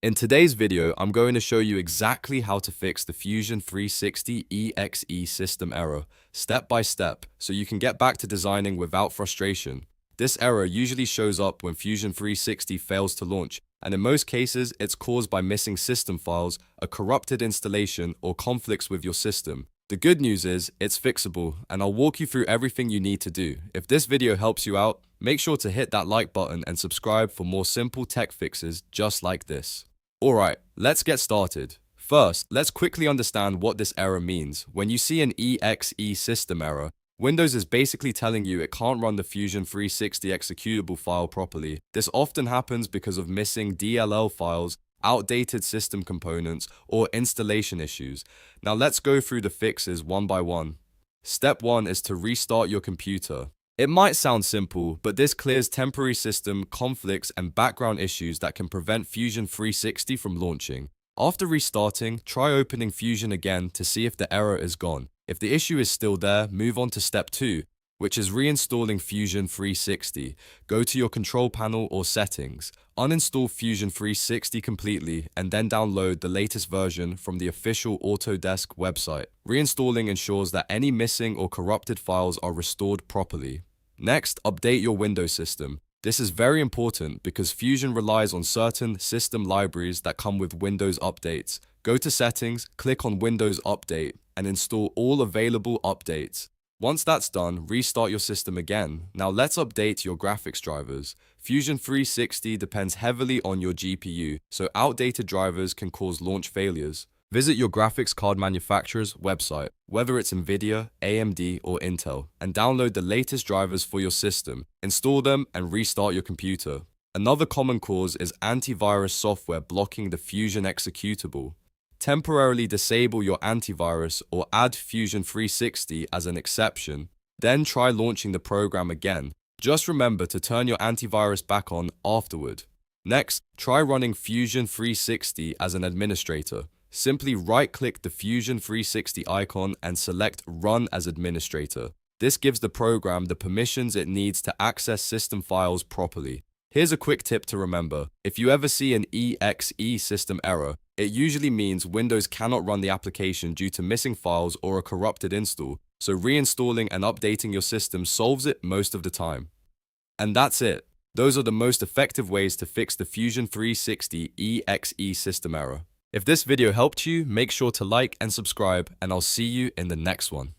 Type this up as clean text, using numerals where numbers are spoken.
In today's video, I'm going to show you exactly how to fix the Fusion 360 EXE system error, step by step, so you can get back to designing without frustration. This error usually shows up when Fusion 360 fails to launch, and in most cases, it's caused by missing system files, a corrupted installation, or conflicts with your system. The good news is, it's fixable, and I'll walk you through everything you need to do. If this video helps you out, make sure to hit that like button and subscribe for more simple tech fixes just like this. Alright, let's get started. First, let's quickly understand what this error means. When you see an EXE system error, Windows is basically telling you it can't run the Fusion 360 executable file properly. This often happens because of missing DLL files, outdated system components, or installation issues. Now let's go through the fixes one by one. Step 1 is to restart your computer. It might sound simple, but this clears temporary system conflicts and background issues that can prevent Fusion 360 from launching. After restarting, try opening Fusion again to see if the error is gone. If the issue is still there, move on to step 2, which is reinstalling Fusion 360. Go to your control panel or settings, uninstall Fusion 360 completely, and then download the latest version from the official Autodesk website. Reinstalling ensures that any missing or corrupted files are restored properly. Next, update your Windows system. This is very important because Fusion relies on certain system libraries that come with Windows updates. Go to Settings, click on Windows Update, and install all available updates. Once that's done, restart your system again. Now let's update your graphics drivers. Fusion 360 depends heavily on your GPU, so outdated drivers can cause launch failures. Visit your graphics card manufacturer's website, whether it's NVIDIA, AMD, or Intel, and download the latest drivers for your system. Install them and restart your computer. Another common cause is antivirus software blocking the Fusion executable. Temporarily disable your antivirus or add Fusion 360 as an exception. Then try launching the program again. Just remember to turn your antivirus back on afterward. Next, try running Fusion 360 as an administrator. Simply right-click the Fusion 360 icon and select Run as Administrator. This gives the program the permissions it needs to access system files properly. Here's a quick tip to remember. If you ever see an EXE system error, it usually means Windows cannot run the application due to missing files or a corrupted install, so reinstalling and updating your system solves it most of the time. And that's it. Those are the most effective ways to fix the Fusion 360 EXE system error. If this video helped you, make sure to like and subscribe, and I'll see you in the next one.